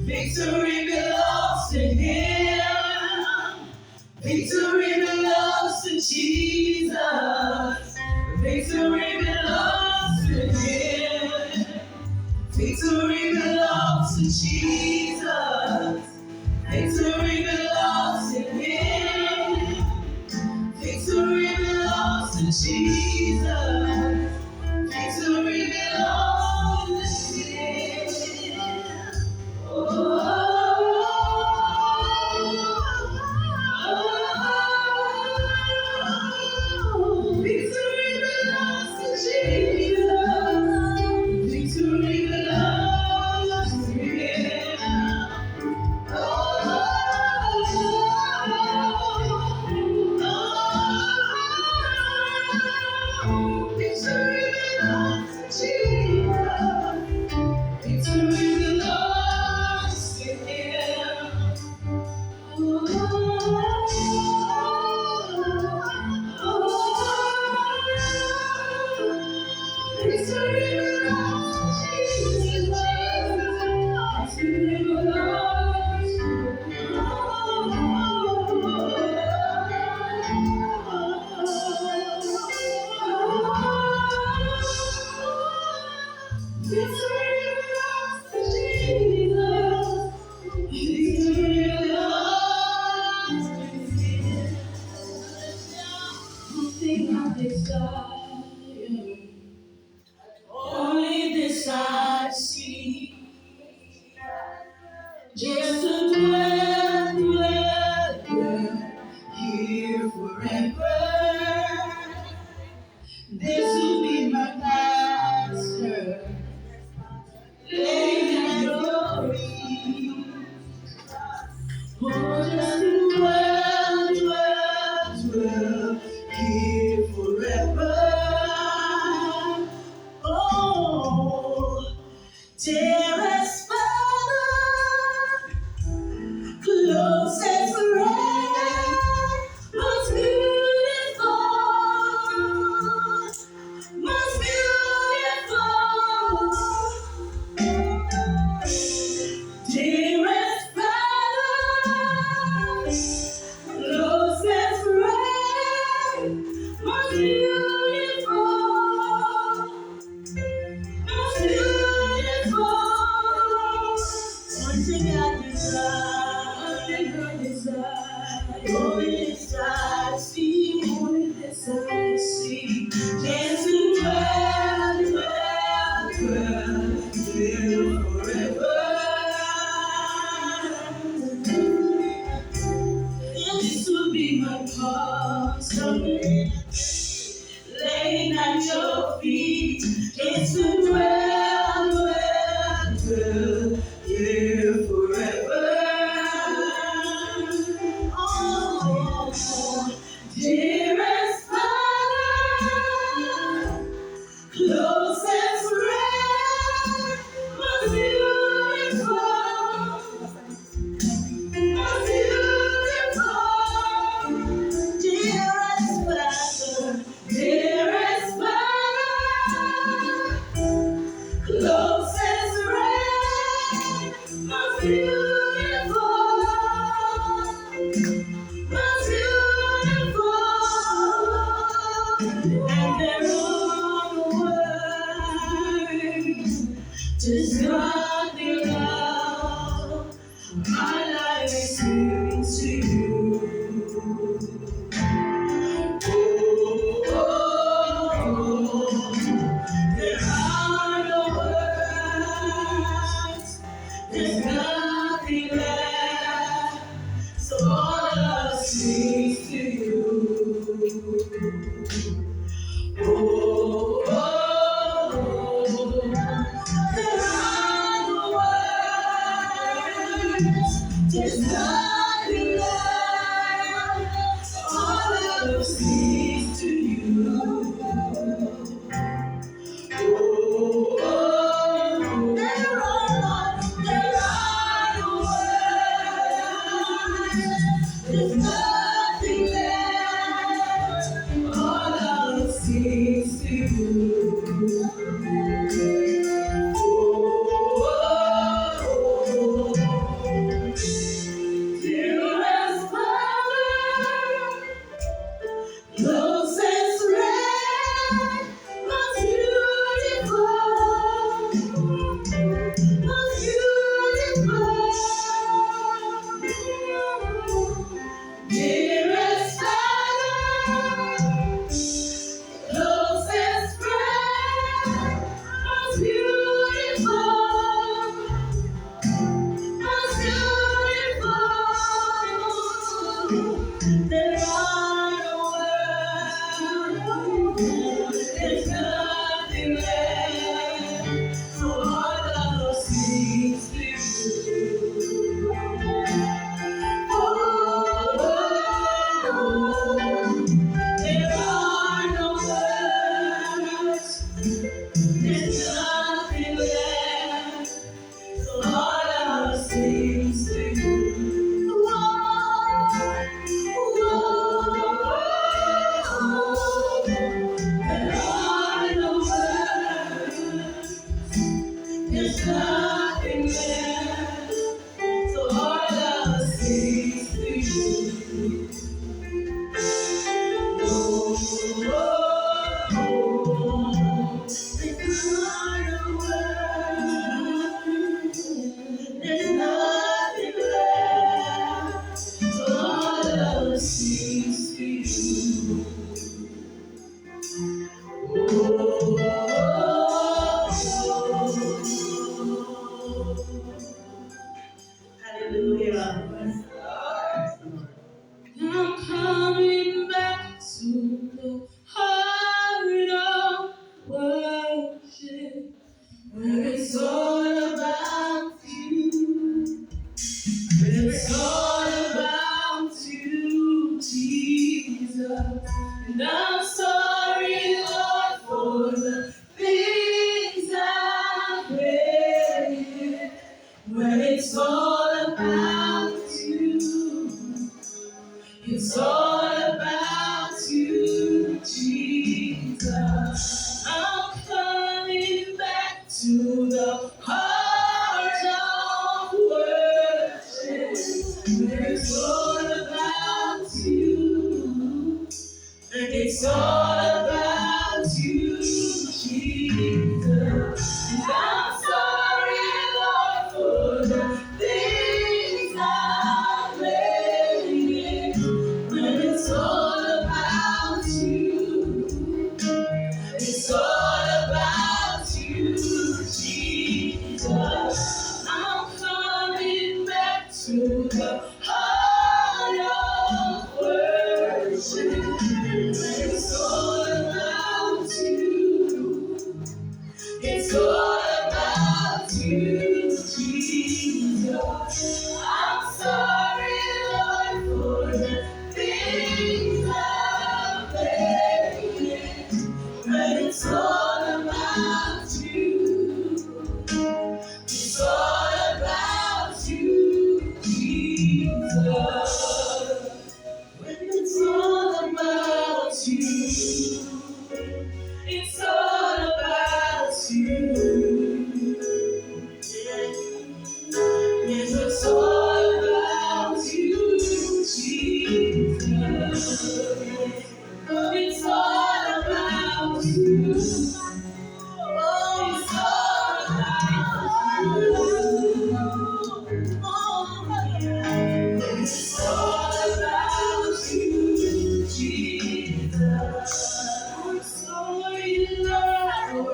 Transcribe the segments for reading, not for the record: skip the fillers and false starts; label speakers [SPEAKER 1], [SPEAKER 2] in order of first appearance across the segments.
[SPEAKER 1] Victory belongs to Him. Victory belongs to Jesus. Victory belongs to Him. Victory belongs to Jesus. Victory belongs to Him. Victory belongs to Jesus. Victory belongs to Him. Victory belongs to Jesus. Victory belongs to Him. Victory belongs to Jesus. Victory belongs to Him. Victory belongs to Jesus. Victory belongs to Victory belongs to Jesus. Victory belongs to Him. Nothing I desire, only this I seek, just to dwell here forever. This will be my master, laid at your feet. Oh, just to dwell here forever. Oh, dearest Father, closest friend, most beautiful, most beautiful. Dearest Father, closest friend, most beautiful, most beautiful. One thing I desire, only this I see, only this I see. Just to dwell forever. This will be my custom, laying at your feet. Just to dwell here forever. Oh, dearest Father, closest friend, most beautiful, most beautiful. Dearest Father, dearest Father, closest friend, most beautiful, most beautiful. sings to you. Oh, oh, oh. There are no words. There's nothing left. All love sings to you. Oh, oh, there are no words. There's nothing left. All love sings to you. Oh, oh, dearest Father, closest friend, most beautiful, dearest Father, closest friend, most beautiful, most beautiful. There are no words, there's nothing left, so our love sings to you. Oh, oh, oh, there are no words, there's nothing left, so our love sings to you. There's nothing left, so our love sings to you. Oh, oh, oh, there's not a word. There's nothing left, so our love sings to you. Oh, oh, oh. Hallelujah. I'm coming back to the heart of worship, where it's all about you, where it's all about you, Jesus. And I'm sorry, Lord, for the things I've made, where it's all about you. It's all about you, Jesus. I'm coming back to the heart of worship, where it's all about you. It's all about you, Jesus. And I'm sorry, Lord, for the things I've made. When it's all about you, it's all about you, Jesus. I'm coming back to the heart of worship. It's all about you. It's all about you, Jesus. I'm sorry, Lord, for the things I've made. But it's all about you. It's all about you, Jesus. When it's all about you, it's all about you. Yes, it's all about you, Jesus. It's all about you. Oh, it's all about you. Oh, yeah. It's all about you, Jesus. I'm sorry, Lord.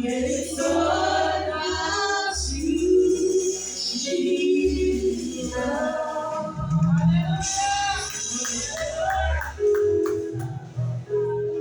[SPEAKER 1] When